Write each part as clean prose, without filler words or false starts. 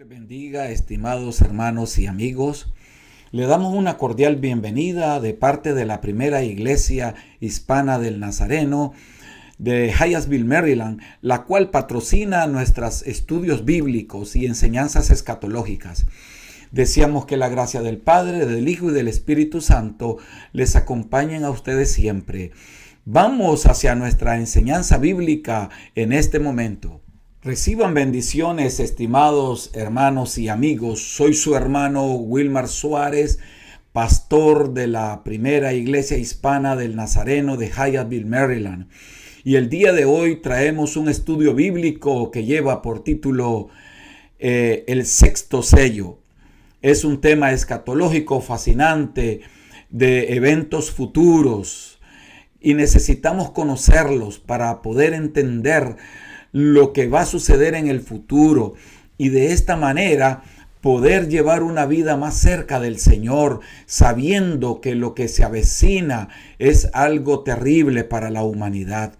Bendiga, estimados hermanos y amigos. Le damos una cordial bienvenida de parte de la primera iglesia hispana del Nazareno de Hyattsville, Maryland, la cual patrocina nuestros estudios bíblicos y enseñanzas escatológicas. Deseamos que la gracia del Padre, del Hijo y del Espíritu Santo les acompañen a ustedes siempre. Vamos hacia nuestra enseñanza bíblica en este momento. Reciban bendiciones, estimados hermanos y amigos. Soy su hermano Wilmar Suárez, pastor de la primera iglesia hispana del Nazareno de Hyattsville, Maryland. Y el día de hoy traemos un estudio bíblico que lleva por título El sexto sello. Es un tema escatológico fascinante de eventos futuros y necesitamos conocerlos para poder entender lo que va a suceder en el futuro y de esta manera poder llevar una vida más cerca del Señor, sabiendo que lo que se avecina es algo terrible para la humanidad.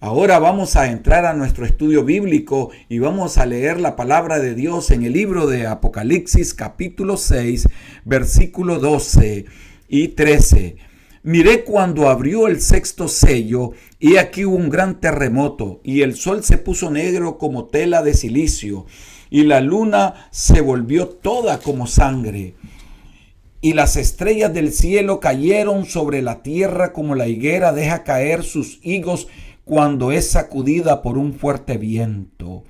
Ahora vamos a entrar a nuestro estudio bíblico y vamos a leer la palabra de Dios en el libro de Apocalipsis capítulo 6, versículo 12 y 13. Miré cuando abrió el sexto sello, y aquí hubo un gran terremoto, y el sol se puso negro como tela de silicio, y la luna se volvió toda como sangre. Y las estrellas del cielo cayeron sobre la tierra como la higuera deja caer sus higos cuando es sacudida por un fuerte viento.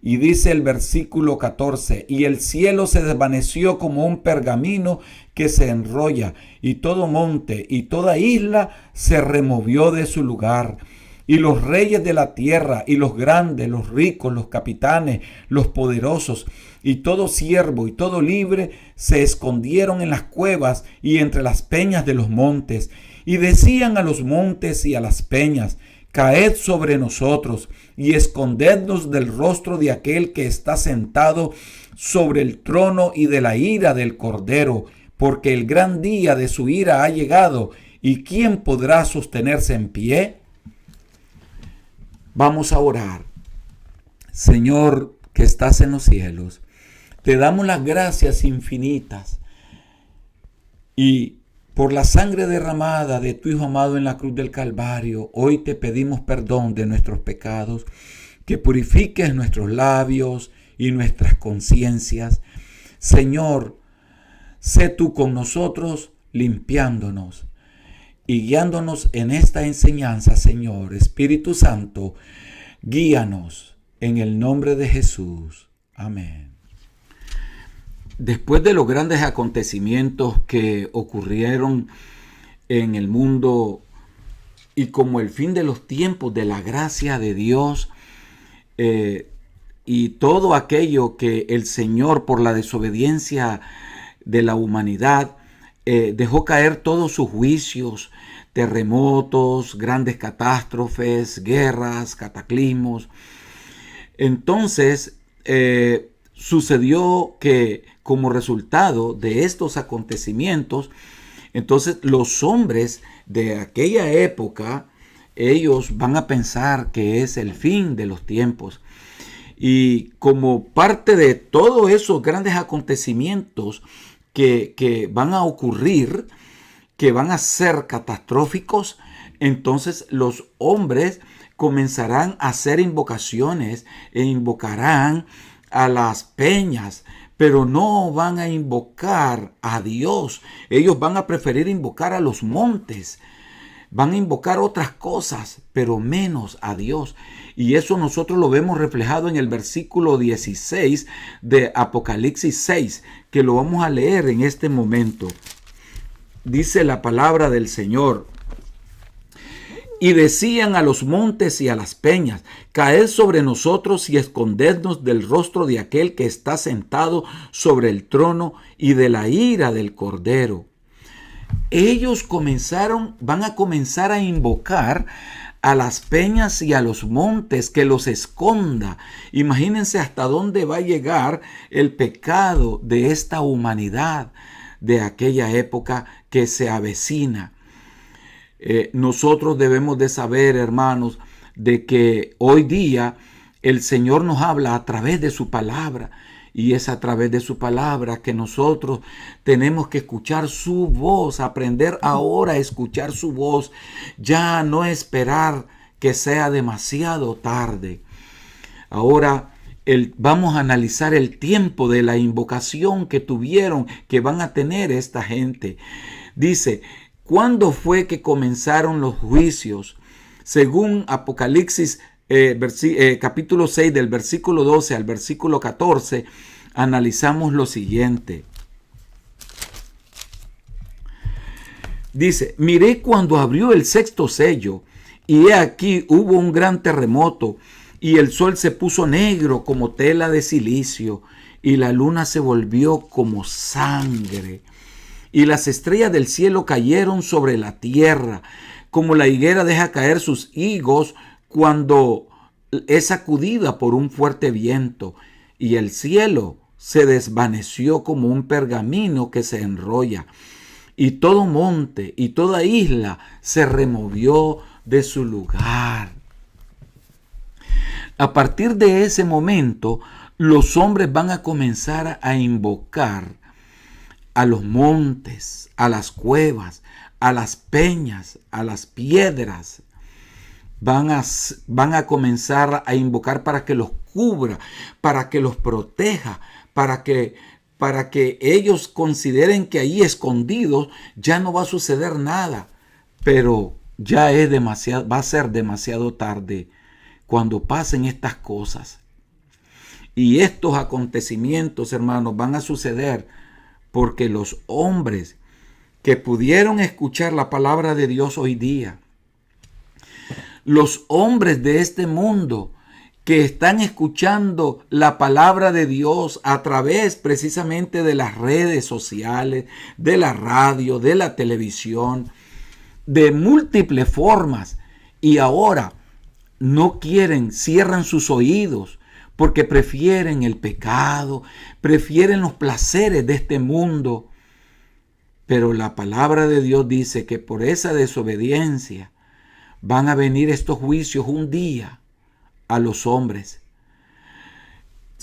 Y dice el versículo 14, y el cielo se desvaneció como un pergamino que se enrolla, y todo monte y toda isla se removió de su lugar. Y los reyes de la tierra, y los grandes, los ricos, los capitanes, los poderosos, y todo siervo y todo libre, se escondieron en las cuevas y entre las peñas de los montes. Y decían a los montes y a las peñas: caed sobre nosotros y escondednos del rostro de aquel que está sentado sobre el trono y de la ira del Cordero, porque el gran día de su ira ha llegado, ¿y quién podrá sostenerse en pie? Vamos a orar. Señor que estás en los cielos, te damos las gracias infinitas y por la sangre derramada de tu Hijo amado en la cruz del Calvario, hoy te pedimos perdón de nuestros pecados, que purifiques nuestros labios y nuestras conciencias. Señor, sé tú con nosotros, limpiándonos y guiándonos en esta enseñanza, Señor. Espíritu Santo, guíanos en el nombre de Jesús. Amén. Después de los grandes acontecimientos que ocurrieron en el mundo y como el fin de los tiempos de la gracia de Dios y todo aquello que el Señor por la desobediencia de la humanidad dejó caer todos sus juicios, terremotos, grandes catástrofes, guerras, cataclismos. Entonces sucedió que como resultado de estos acontecimientos, entonces los hombres de aquella época, ellos van a pensar que es el fin de los tiempos. Y como parte de todos esos grandes acontecimientos que van a ocurrir, que van a ser catastróficos, entonces los hombres comenzarán a hacer invocaciones e invocarán a las peñas, pero no van a invocar a Dios. Ellos van a preferir invocar a los montes. Van a invocar otras cosas, pero menos a Dios. Y eso nosotros lo vemos reflejado en el versículo 16 de Apocalipsis 6, que lo vamos a leer en este momento. Dice la palabra del Señor: y decían a los montes y a las peñas: caed sobre nosotros y escondednos del rostro de aquel que está sentado sobre el trono y de la ira del Cordero. Ellos van a comenzar a invocar a las peñas y a los montes que los esconda. Imagínense hasta dónde va a llegar el pecado de esta humanidad de aquella época que se avecina. Nosotros debemos de saber, hermanos, de que hoy día el Señor nos habla a través de su palabra Y es a través de su palabra que nosotros tenemos que escuchar su voz, aprender ahora a escuchar su voz, ya no esperar que sea demasiado tarde. Ahora vamos a analizar el tiempo de la invocación que tuvieron, que van a tener esta gente. Dice, ¿cuándo fue que comenzaron los juicios? Según Apocalipsis capítulo 6, del versículo 12 al versículo 14, analizamos lo siguiente. Dice, miré cuando abrió el sexto sello, y he aquí hubo un gran terremoto, y el sol se puso negro como tela de silicio, y la luna se volvió como sangre, y las estrellas del cielo cayeron sobre la tierra, como la higuera deja caer sus higos cuando es sacudida por un fuerte viento, y el cielo se desvaneció como un pergamino que se enrolla, y todo monte y toda isla se removió de su lugar. A partir de ese momento, los hombres van a comenzar a invocar a los montes, a las cuevas, a las peñas, a las piedras. Van a comenzar a invocar para que los cubra, para que los proteja, para que ellos consideren que ahí escondidos ya no va a suceder nada. Pero ya va a ser demasiado tarde cuando pasen estas cosas. Y estos acontecimientos, hermanos, van a suceder porque los hombres que pudieron escuchar la palabra de Dios hoy día, los hombres de este mundo que están escuchando la palabra de Dios a través precisamente de las redes sociales, de la radio, de la televisión, de múltiples formas, y ahora no quieren, cierran sus oídos porque prefieren el pecado, prefieren los placeres de este mundo. Pero la palabra de Dios dice que por esa desobediencia van a venir estos juicios un día a los hombres.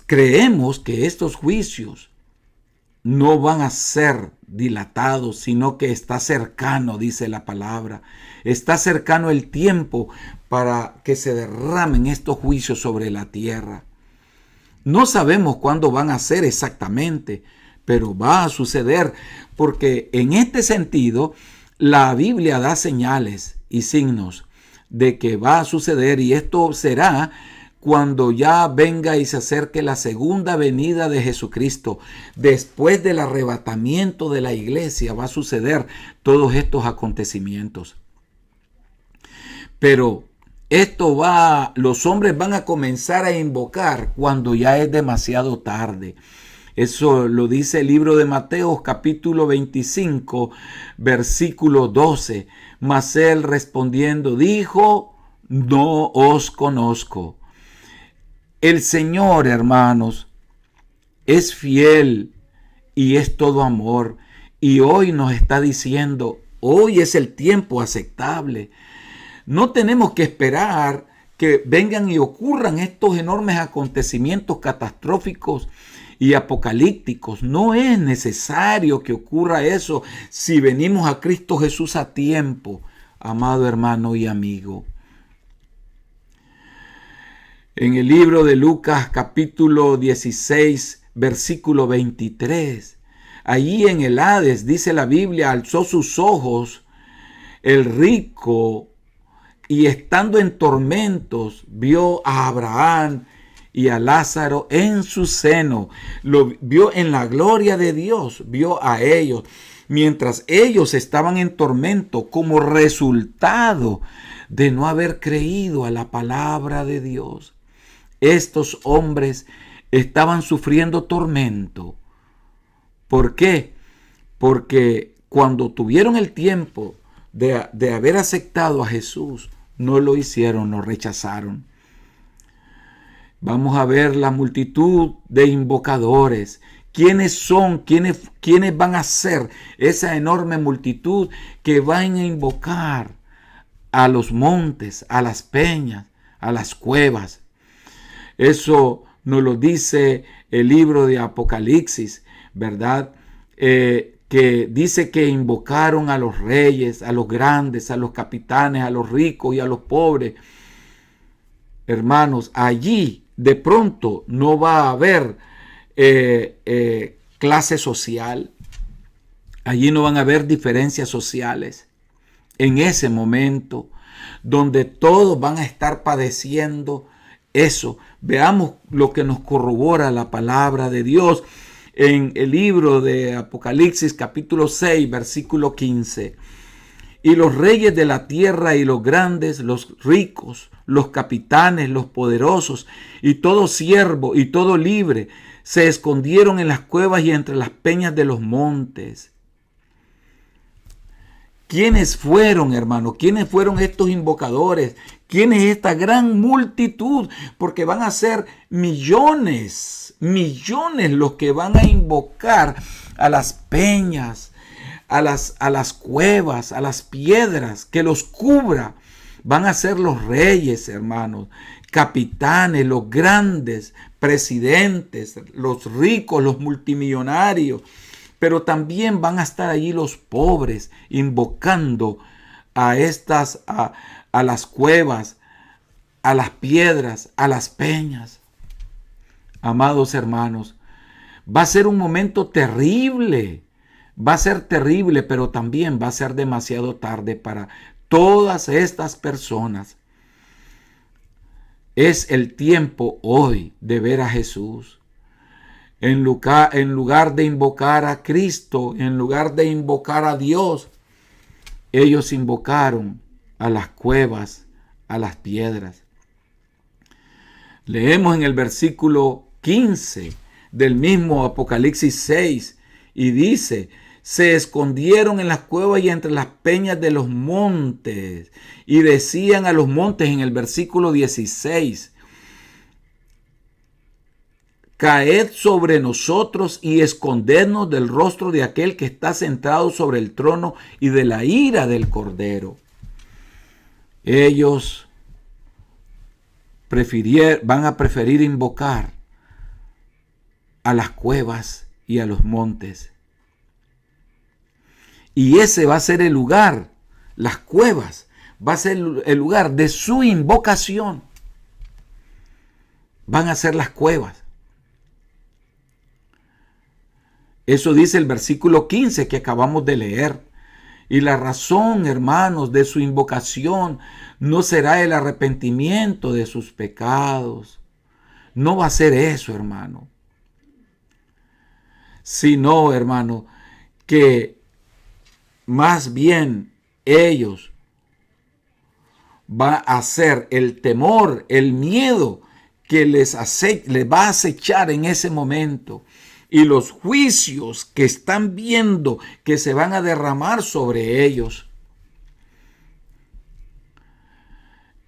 Creemos que estos juicios no van a ser dilatados, sino que está cercano, dice la palabra. Está cercano el tiempo para que se derramen estos juicios sobre la tierra. No sabemos cuándo van a ser exactamente, pero va a suceder, porque en este sentido la Biblia da señales y signos de que va a suceder, y esto será cuando ya venga y se acerque la segunda venida de Jesucristo. Después del arrebatamiento de la iglesia va a suceder todos estos acontecimientos. Pero los hombres van a comenzar a invocar cuando ya es demasiado tarde. Eso lo dice el libro de Mateo, capítulo 25, versículo 12. Mas él respondiendo dijo, no os conozco. El Señor, hermanos, es fiel y es todo amor. Y hoy nos está diciendo, hoy es el tiempo aceptable. No tenemos que esperar que vengan y ocurran estos enormes acontecimientos catastróficos y apocalípticos. No es necesario que ocurra eso si venimos a Cristo Jesús a tiempo, amado hermano y amigo. En el libro de Lucas, capítulo 16, versículo 23, allí en el Hades, dice la Biblia, alzó sus ojos el rico, y estando en tormentos, vio a Abraham y a Lázaro en su seno. Lo vio en la gloria de Dios, vio a ellos, mientras ellos estaban en tormento como resultado de no haber creído a la palabra de Dios. Estos hombres estaban sufriendo tormento. ¿Por qué? Porque cuando tuvieron el tiempo de haber aceptado a Jesús, no lo hicieron, lo rechazaron. Vamos a ver la multitud de invocadores. ¿Quiénes son? ¿Quiénes van a ser esa enorme multitud que van a invocar a los montes, a las peñas, a las cuevas? Eso nos lo dice el libro de Apocalipsis, ¿verdad? Que dice que invocaron a los reyes, a los grandes, a los capitanes, a los ricos y a los pobres. Hermanos, allí de pronto no va a haber clase social. Allí no van a haber diferencias sociales. En ese momento, donde todos van a estar padeciendo eso. Veamos lo que nos corrobora la palabra de Dios en el libro de Apocalipsis capítulo 6, versículo 15. Y los reyes de la tierra y los grandes, los ricos, los capitanes, los poderosos y todo siervo y todo libre se escondieron en las cuevas y entre las peñas de los montes. ¿Quiénes fueron, hermano? ¿Quiénes fueron estos invocadores? ¿Quién es esta gran multitud? Porque van a ser millones los que van a invocar a las peñas, a las cuevas, a las piedras, que los cubra. Van a ser los reyes, hermanos, capitanes, los grandes, presidentes, los ricos, los multimillonarios. Pero también van a estar allí los pobres invocando a las cuevas, a las piedras, a las peñas. Amados hermanos, va a ser un momento terrible. Va a ser terrible, pero también va a ser demasiado tarde para todas estas personas. Es el tiempo hoy de ver a Jesús. En lugar de invocar a Cristo, en lugar de invocar a Dios, ellos invocaron a las cuevas, a las piedras. Leemos en el versículo 15 del mismo Apocalipsis 6 y dice: se escondieron en las cuevas y entre las peñas de los montes, y decían a los montes en el versículo 16: caed sobre nosotros y escondednos del rostro de aquel que está sentado sobre el trono y de la ira del Cordero. Ellos van a preferir invocar a las cuevas y a los montes. Y ese va a ser el lugar, las cuevas, va a ser el lugar de su invocación. Van a ser las cuevas. Eso dice el versículo 15 que acabamos de leer. Y la razón, hermanos, de su invocación no será el arrepentimiento de sus pecados. No va a ser eso, hermano. Sino, hermano, que más bien ellos va a ser el temor, el miedo que les va a acechar en ese momento. Y los juicios que están viendo que se van a derramar sobre ellos.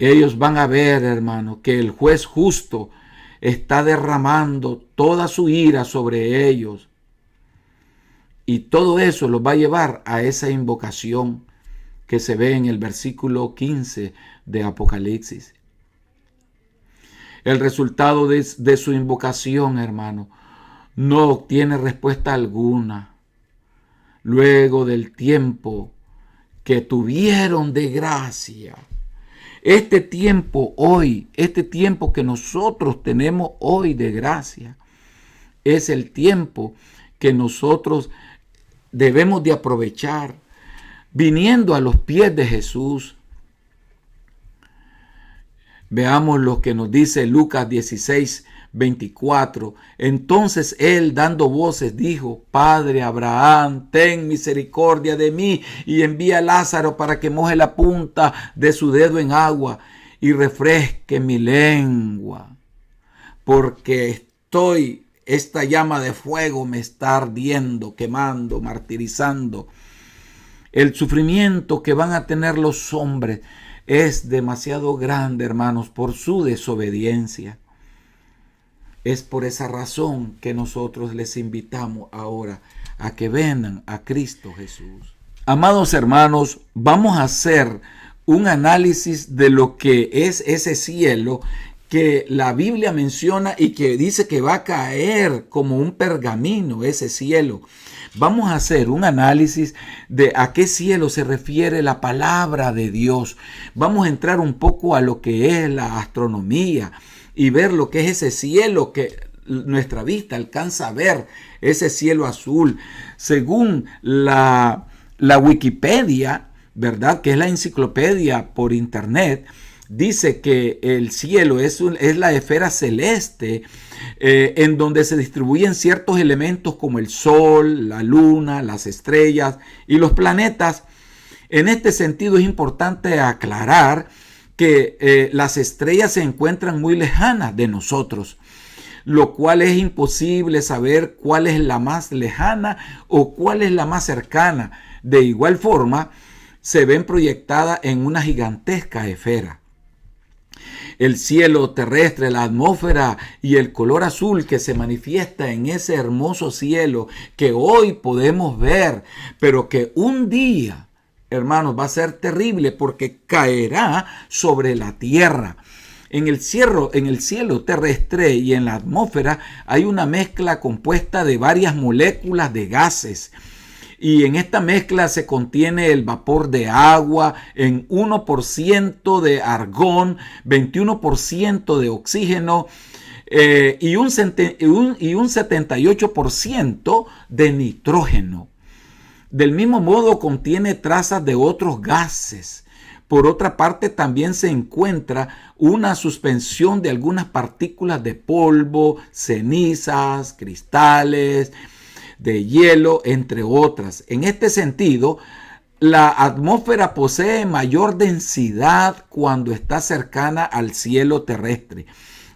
Ellos van a ver, hermano, que el juez justo está derramando toda su ira sobre ellos. Y todo eso los va a llevar a esa invocación que se ve en el versículo 15 de Apocalipsis. El resultado de su invocación, hermano, no obtiene respuesta alguna. Luego del tiempo que tuvieron de gracia. Este tiempo hoy, este tiempo que nosotros tenemos hoy de gracia, es el tiempo que nosotros debemos de aprovechar viniendo a los pies de Jesús. Veamos lo que nos dice Lucas 16:24. Entonces él, dando voces, dijo: Padre Abraham, ten misericordia de mí y envía a Lázaro para que moje la punta de su dedo en agua y refresque mi lengua, porque esta llama de fuego me está ardiendo, quemando, martirizando. El sufrimiento que van a tener los hombres es demasiado grande, hermanos, por su desobediencia. Es por esa razón que nosotros les invitamos ahora a que vengan a Cristo Jesús. Amados hermanos, vamos a hacer un análisis de lo que es ese cielo que la Biblia menciona y que dice que va a caer como un pergamino ese cielo. Vamos a hacer un análisis de a qué cielo se refiere la palabra de Dios. Vamos a entrar un poco a lo que es la astronomía y ver lo que es ese cielo que nuestra vista alcanza a ver, ese cielo azul. Según la Wikipedia, ¿verdad? Que es la enciclopedia por internet, dice que el cielo es la esfera celeste en donde se distribuyen ciertos elementos como el sol, la luna, las estrellas y los planetas. En este sentido es importante aclarar que las estrellas se encuentran muy lejanas de nosotros, lo cual es imposible saber cuál es la más lejana o cuál es la más cercana. De igual forma, se ven proyectadas en una gigantesca esfera. El cielo terrestre, la atmósfera y el color azul que se manifiesta en ese hermoso cielo que hoy podemos ver, pero que un día, hermanos, va a ser terrible porque caerá sobre la tierra. En el cielo terrestre y en la atmósfera hay una mezcla compuesta de varias moléculas de gases. Y en esta mezcla se contiene el vapor de agua en 1% de argón, 21% de oxígeno y un 78% de nitrógeno. Del mismo modo contiene trazas de otros gases. Por otra parte, también se encuentra una suspensión de algunas partículas de polvo, cenizas, cristales, de hielo, entre otras. En este sentido, la atmósfera posee mayor densidad cuando está cercana al cielo terrestre.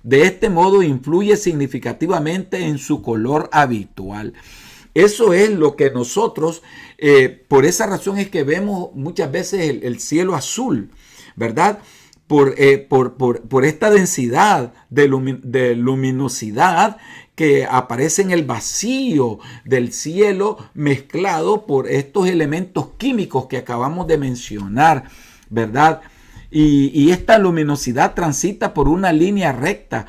De este modo, influye significativamente en su color habitual. Eso es lo que nosotros, por esa razón es que vemos muchas veces el cielo azul, ¿verdad? Por esta densidad de luminosidad que aparece en el vacío del cielo mezclado por estos elementos químicos que acabamos de mencionar, ¿verdad? Y esta luminosidad transita por una línea recta,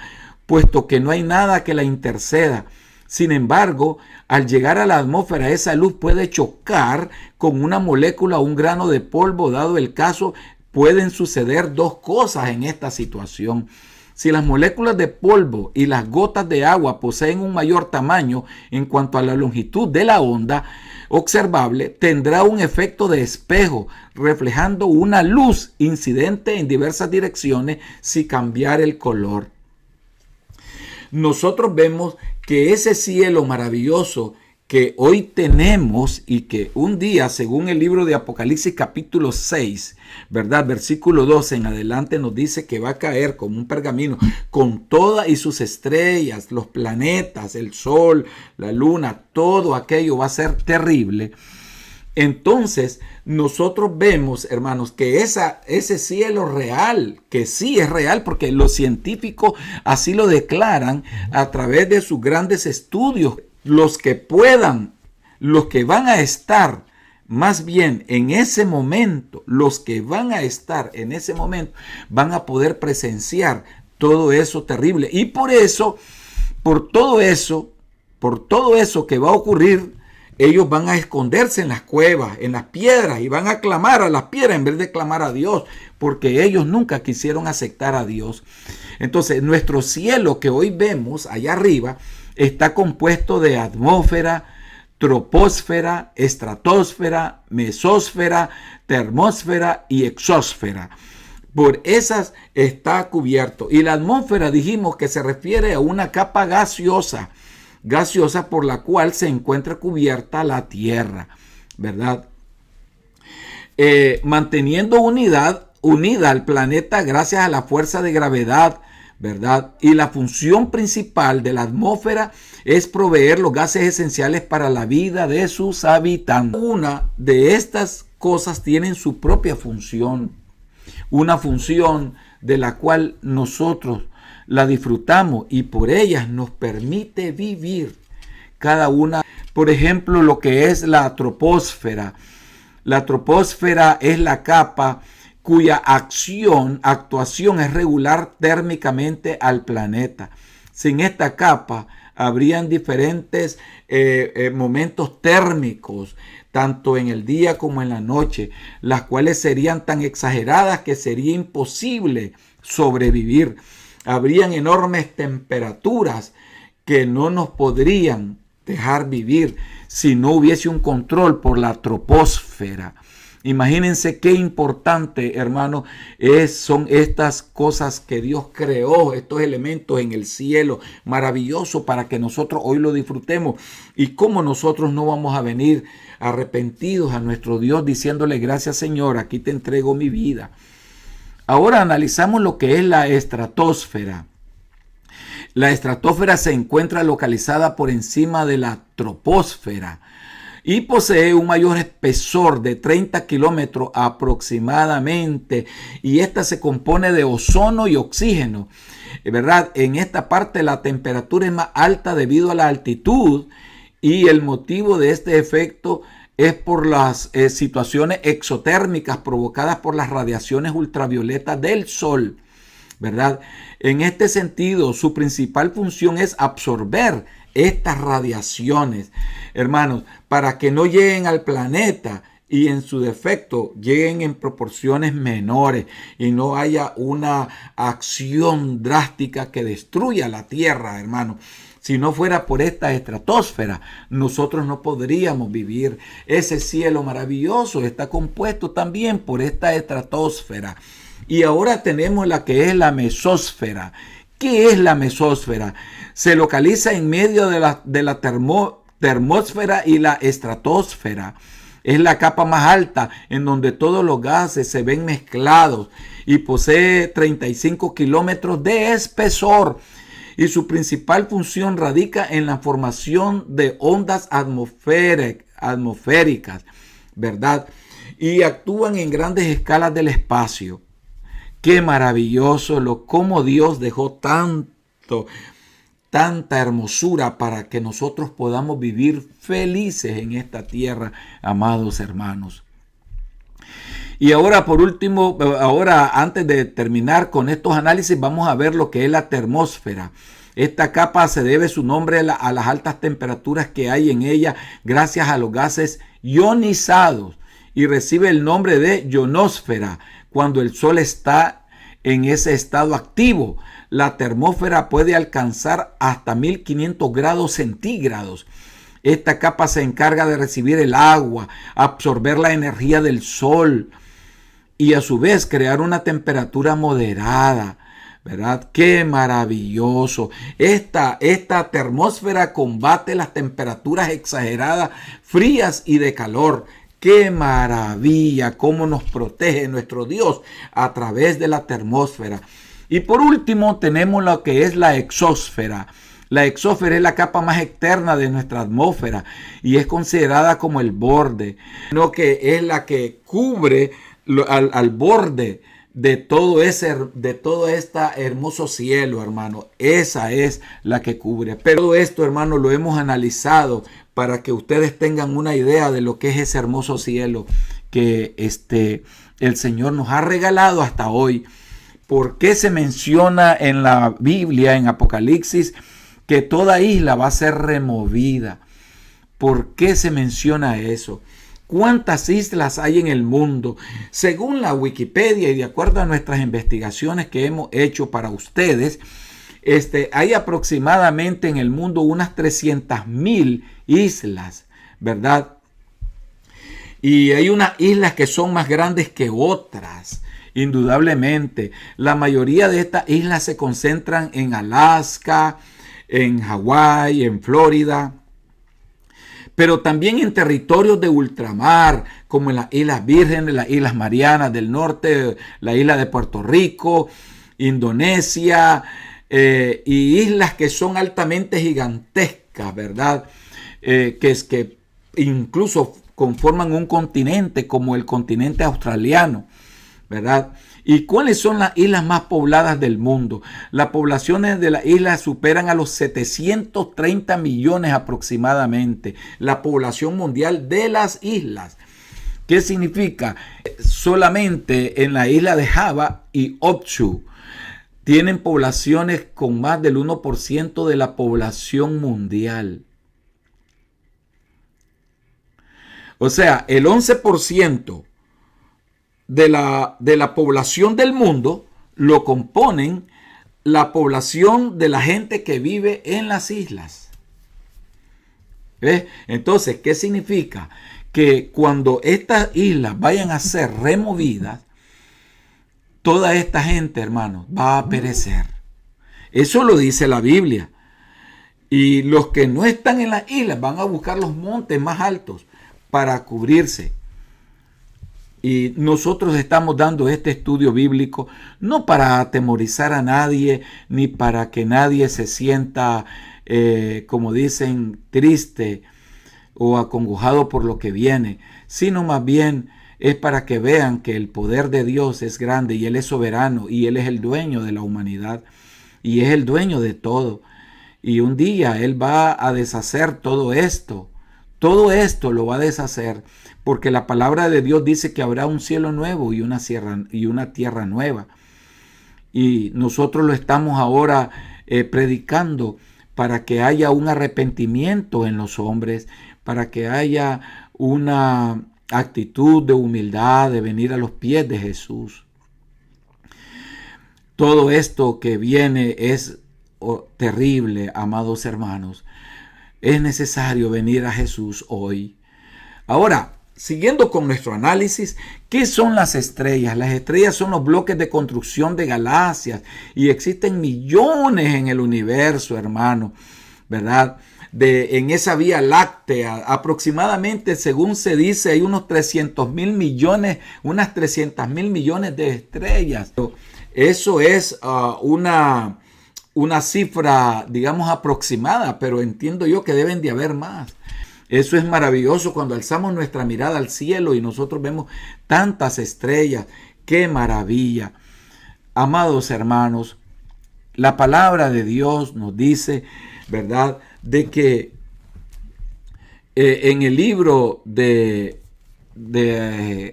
puesto que no hay nada que la interceda. Sin embargo, al llegar a la atmósfera, esa luz puede chocar con una molécula o un grano de polvo. Dado el caso, pueden suceder dos cosas en esta situación. Si las moléculas de polvo y las gotas de agua poseen un mayor tamaño en cuanto a la longitud de la onda observable, tendrá un efecto de espejo, reflejando una luz incidente en diversas direcciones sin cambiar el color. Nosotros vemos que ese cielo maravilloso que hoy tenemos y que un día, según el libro de Apocalipsis capítulo 6, ¿verdad? Versículo 12 en adelante nos dice que va a caer como un pergamino con todas y sus estrellas, los planetas, el sol, la luna, todo aquello va a ser terrible. Entonces nosotros vemos, hermanos, que ese cielo real, que sí es real porque los científicos así lo declaran a través de sus grandes estudios. Los que puedan, los que van a estar más bien en ese momento, los que van a estar en ese momento van a poder presenciar todo eso terrible. Y por todo eso que va a ocurrir, ellos van a esconderse en las cuevas, en las piedras, y van a clamar a las piedras en vez de clamar a Dios, porque ellos nunca quisieron aceptar a Dios. Entonces, nuestro cielo que hoy vemos allá arriba está compuesto de atmósfera, troposfera, estratosfera, mesósfera, termósfera y exósfera. Por esas está cubierto. Y la atmósfera dijimos que se refiere a una capa gaseosa por la cual se encuentra cubierta la Tierra, ¿verdad? Manteniendo unida al planeta gracias a la fuerza de gravedad, ¿verdad? Y la función principal de la atmósfera es proveer los gases esenciales para la vida de sus habitantes. Una de estas cosas tiene su propia función, una función de la cual nosotros la disfrutamos y por ellas nos permite vivir cada una. Por ejemplo, lo que es la troposfera. La troposfera es la capa cuya actuación es regular térmicamente al planeta. Sin esta capa, habrían diferentes momentos térmicos, tanto en el día como en la noche, las cuales serían tan exageradas que sería imposible sobrevivir. Habrían enormes temperaturas que no nos podrían dejar vivir si no hubiese un control por la troposfera. Imagínense qué importante, hermano, son estas cosas que Dios creó, estos elementos en el cielo, maravilloso para que nosotros hoy lo disfrutemos. Y cómo nosotros no vamos a venir arrepentidos a nuestro Dios diciéndole: gracias, Señor, aquí te entrego mi vida. Ahora analizamos lo que es la estratosfera. La estratosfera se encuentra localizada por encima de la troposfera y posee un mayor espesor de 30 kilómetros aproximadamente, y esta se compone de ozono y oxígeno, ¿verdad? En esta parte la temperatura es más alta debido a la altitud, y el motivo de este efecto es por las situaciones exotérmicas provocadas por las radiaciones ultravioletas del sol, ¿verdad? En este sentido, su principal función es absorber estas radiaciones, hermanos, para que no lleguen al planeta y en su defecto lleguen en proporciones menores y no haya una acción drástica que destruya la Tierra, hermanos. Si no fuera por esta estratosfera, nosotros no podríamos vivir. Ese cielo maravilloso está compuesto también por esta estratosfera. Y ahora tenemos la que es la mesósfera. ¿Qué es la mesósfera? Se localiza en medio de la termósfera y la estratosfera. Es la capa más alta en donde todos los gases se ven mezclados y posee 35 kilómetros de espesor. Y su principal función radica en la formación de ondas atmosféricas, ¿verdad? Y actúan en grandes escalas del espacio. Qué maravilloso cómo Dios dejó tanta hermosura para que nosotros podamos vivir felices en esta tierra, amados hermanos. Y ahora, por último, antes de terminar con estos análisis, vamos a ver lo que es la termósfera. Esta capa se debe su nombre a las altas temperaturas que hay en ella gracias a los gases ionizados, y recibe el nombre de ionosfera cuando el Sol está en ese estado activo. La termósfera puede alcanzar hasta 1500 grados centígrados. Esta capa se encarga de recibir el agua, absorber la energía del Sol y a su vez crear una temperatura moderada, ¿verdad? ¡Qué maravilloso! Esta termósfera combate las temperaturas exageradas, frías y de calor. ¡Qué maravilla! Cómo nos protege nuestro Dios a través de la termósfera. Y por último tenemos lo que es la exósfera. La exósfera es la capa más externa de nuestra atmósfera y es considerada como el borde, sino que es la que cubre al borde de todo este hermoso cielo, hermano. Esa es la que cubre. Pero todo esto, hermano, lo hemos analizado para que ustedes tengan una idea de lo que es ese hermoso cielo que el Señor nos ha regalado hasta hoy. ¿Por qué se menciona en la Biblia, en Apocalipsis, que toda isla va a ser removida? ¿Por qué se menciona eso? ¿Cuántas islas hay en el mundo? Según la Wikipedia y de acuerdo a nuestras investigaciones que hemos hecho para ustedes, hay aproximadamente en el mundo unas 300,000 islas, ¿verdad? Y hay unas islas que son más grandes que otras, indudablemente. La mayoría de estas islas se concentran en Alaska, en Hawái, en Florida, pero también en territorios de ultramar, como en las Islas Vírgenes, las Islas Marianas del Norte, la isla de Puerto Rico, Indonesia, y islas que son altamente gigantescas, ¿verdad? Que incluso conforman un continente como el continente australiano, ¿verdad? ¿Y cuáles son las islas más pobladas del mundo? Las poblaciones de las islas superan a los 730 millones aproximadamente. La población mundial de las islas. ¿Qué significa? Solamente en la isla de Java y Otsu tienen poblaciones con más del 1% de la población mundial. O sea, el 11% de la población del mundo lo componen la población de la gente que vive en las islas. ¿Ves? Entonces, ¿qué significa? Que cuando estas islas vayan a ser removidas, toda esta gente, hermanos, va a perecer. Eso lo dice la Biblia. Y los que no están en las islas van a buscar los montes más altos para cubrirse. Y nosotros estamos dando este estudio bíblico no para atemorizar a nadie, ni para que nadie se sienta, como dicen, triste o acongojado por lo que viene, sino más bien es para que vean que el poder de Dios es grande y Él es soberano y Él es el dueño de la humanidad y es el dueño de todo. Y un día Él va a deshacer todo esto. Todo esto lo va a deshacer porque la palabra de Dios dice que habrá un cielo nuevo y una tierra nueva. Y nosotros lo estamos ahora predicando para que haya un arrepentimiento en los hombres, para que haya una actitud de humildad, de venir a los pies de Jesús. Todo esto que viene es terrible, amados hermanos. Es necesario venir a Jesús hoy. Ahora, siguiendo con nuestro análisis, ¿qué son las estrellas? Las estrellas son los bloques de construcción de galaxias y existen millones en el universo, hermano, ¿verdad? En esa vía láctea, aproximadamente, según se dice, hay unos 300,000 millones, unas 300,000 millones de estrellas. Eso es una cifra, digamos, aproximada, pero entiendo yo que deben de haber más. Eso es maravilloso cuando alzamos nuestra mirada al cielo y nosotros vemos tantas estrellas. ¡Qué maravilla! Amados hermanos, la palabra de Dios nos dice, ¿verdad?, de que en el libro de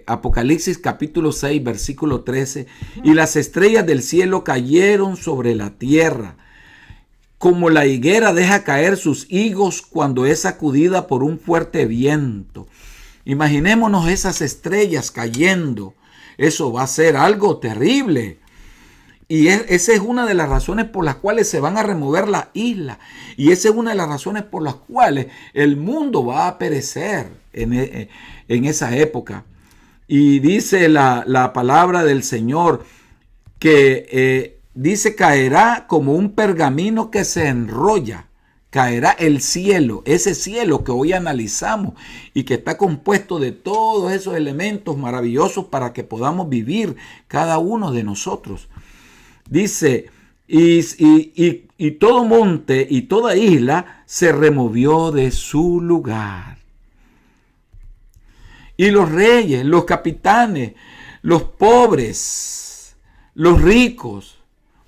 Apocalipsis capítulo 6 versículo 13, y las estrellas del cielo cayeron sobre la tierra, como la higuera deja caer sus higos cuando es sacudida por un fuerte viento. Imaginémonos esas estrellas cayendo. Eso va a ser algo terrible. Y esa es una de las razones por las cuales se van a remover las islas. Y esa es una de las razones por las cuales el mundo va a perecer en esa época. Y dice la palabra del Señor que dice caerá como un pergamino que se enrolla. Caerá el cielo, ese cielo que hoy analizamos y que está compuesto de todos esos elementos maravillosos para que podamos vivir cada uno de nosotros. Dice, y todo monte y toda isla se removió de su lugar. Y los reyes, los capitanes, los pobres, los ricos,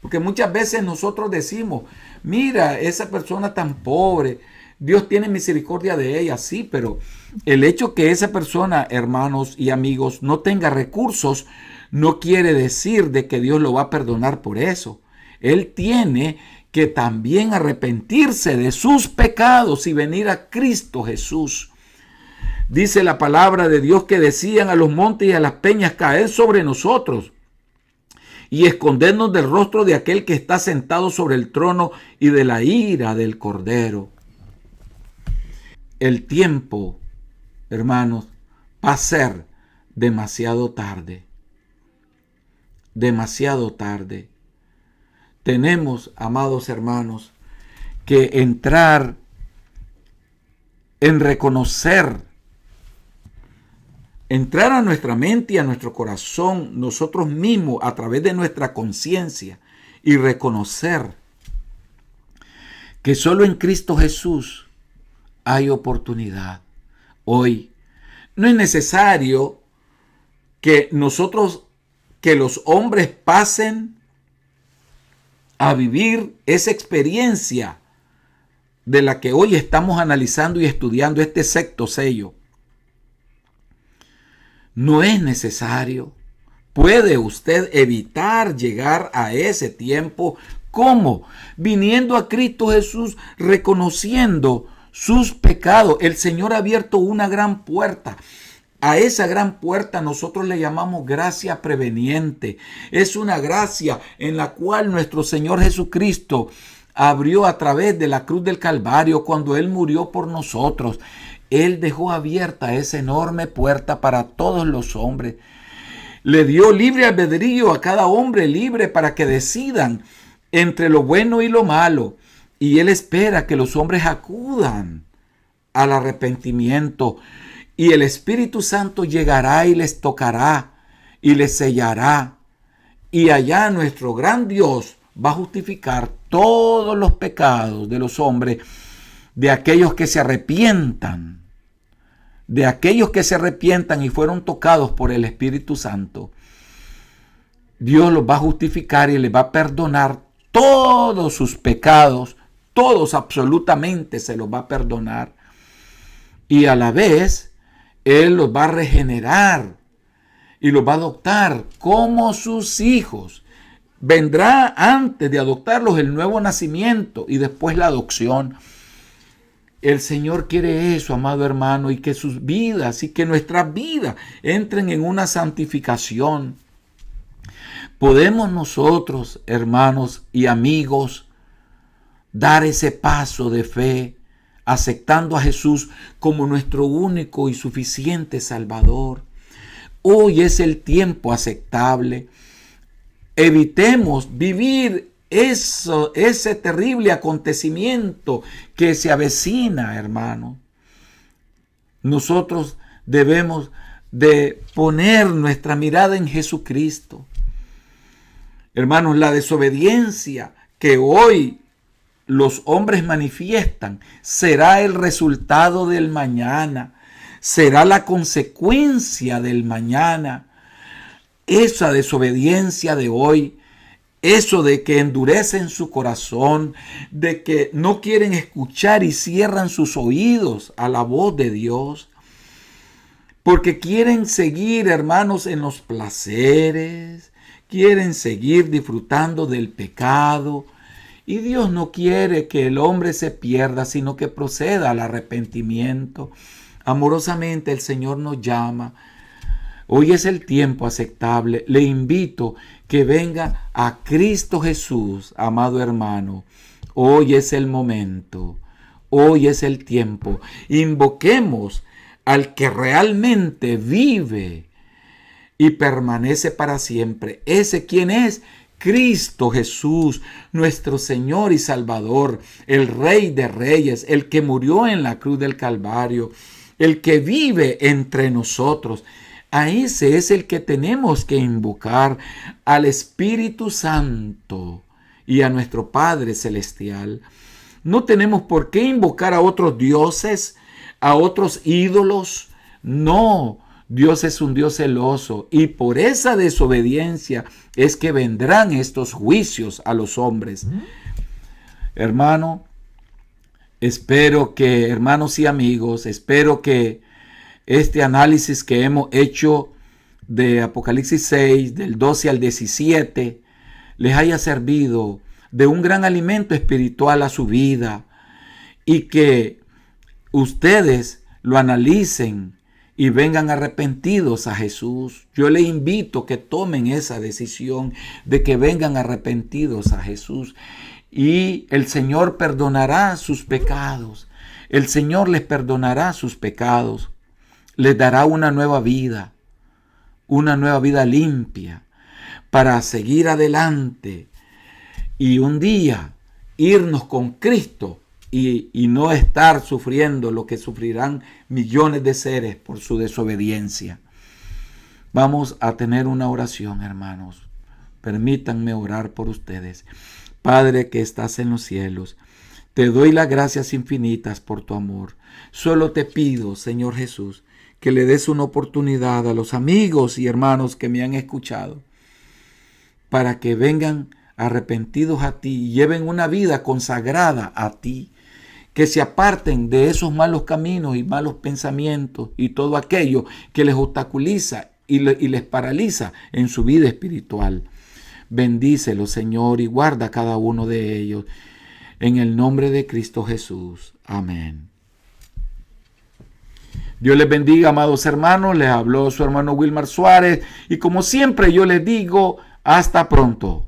porque muchas veces nosotros decimos, mira, esa persona tan pobre, Dios tiene misericordia de ella, sí, pero el hecho que esa persona, hermanos y amigos, no tenga recursos, no quiere decir de que Dios lo va a perdonar por eso. Él tiene que también arrepentirse de sus pecados y venir a Cristo Jesús. Dice la palabra de Dios que decían a los montes y a las peñas, caed sobre nosotros y escondernos del rostro de aquel que está sentado sobre el trono y de la ira del Cordero. El tiempo, hermanos, va a ser demasiado tarde. Demasiado tarde. Tenemos, amados hermanos, que entrar en reconocer, entrar a nuestra mente y a nuestro corazón, nosotros mismos, a través de nuestra conciencia, y reconocer que solo en Cristo Jesús hay oportunidad. Hoy no es necesario que los hombres pasen a vivir esa experiencia de la que hoy estamos analizando y estudiando este sexto sello. No es necesario. ¿Puede usted evitar llegar a ese tiempo? ¿Cómo? Viniendo a Cristo Jesús, reconociendo sus pecados. El Señor ha abierto una gran puerta. A esa gran puerta nosotros le llamamos gracia preveniente. Es una gracia en la cual nuestro Señor Jesucristo abrió a través de la cruz del Calvario cuando Él murió por nosotros. Él dejó abierta esa enorme puerta para todos los hombres. Le dio libre albedrío a cada hombre libre para que decidan entre lo bueno y lo malo. Y Él espera que los hombres acudan al arrepentimiento. Y el Espíritu Santo llegará y les tocará y les sellará. Y allá nuestro gran Dios va a justificar todos los pecados de los hombres, de aquellos que se arrepientan. De aquellos que se arrepientan y fueron tocados por el Espíritu Santo. Dios los va a justificar y les va a perdonar todos sus pecados. Todos absolutamente se los va a perdonar. Y a la vez, Él los va a regenerar y los va a adoptar como sus hijos. Vendrá antes de adoptarlos el nuevo nacimiento y después la adopción. El Señor quiere eso, amado hermano, y que sus vidas y que nuestras vidas entren en una santificación. Podemos nosotros, hermanos y amigos, dar ese paso de fe, aceptando a Jesús como nuestro único y suficiente Salvador. Hoy es el tiempo aceptable. Evitemos vivir ese terrible acontecimiento que se avecina, hermano. Nosotros debemos de poner nuestra mirada en Jesucristo. Hermanos, la desobediencia que hoy los hombres manifiestan será el resultado del mañana, será la consecuencia del mañana. Esa desobediencia de hoy, eso de que endurecen su corazón, de que no quieren escuchar y cierran sus oídos a la voz de Dios, porque quieren seguir, hermanos, en los placeres, quieren seguir disfrutando del pecado. Y Dios no quiere que el hombre se pierda, sino que proceda al arrepentimiento. Amorosamente el Señor nos llama. Hoy es el tiempo aceptable. Le invito que venga a Cristo Jesús, amado hermano. Hoy es el momento. Hoy es el tiempo. Invoquemos al que realmente vive y permanece para siempre. ¿Ese quién es? Cristo Jesús, nuestro Señor y Salvador, el Rey de Reyes, el que murió en la cruz del Calvario, el que vive entre nosotros. A ese es el que tenemos que invocar, al Espíritu Santo y a nuestro Padre Celestial. No tenemos por qué invocar a otros dioses, a otros ídolos. No, Dios es un Dios celoso y por esa desobediencia es que vendrán estos juicios a los hombres. Hermano, hermanos y amigos, espero que este análisis que hemos hecho de Apocalipsis 6, del 12 al 17, les haya servido de un gran alimento espiritual a su vida y que ustedes lo analicen y vengan arrepentidos a Jesús. Yo les invito que tomen esa decisión de que vengan arrepentidos a Jesús y el Señor perdonará sus pecados. El Señor les perdonará sus pecados. Les dará una nueva vida limpia para seguir adelante y un día irnos con Cristo y no estar sufriendo lo que sufrirán millones de seres por su desobediencia. Vamos a tener una oración, hermanos. Permítanme orar por ustedes. Padre que estás en los cielos, te doy las gracias infinitas por tu amor. Solo te pido, Señor Jesús, que le des una oportunidad a los amigos y hermanos que me han escuchado para que vengan arrepentidos a ti y lleven una vida consagrada a ti. que se aparten de esos malos caminos y malos pensamientos y todo aquello que les obstaculiza y les paraliza en su vida espiritual. Bendícelo, Señor, y guarda a cada uno de ellos. En el nombre de Cristo Jesús. Amén. Dios les bendiga, amados hermanos. Les habló su hermano Wilmar Suárez. Y como siempre yo les digo, hasta pronto.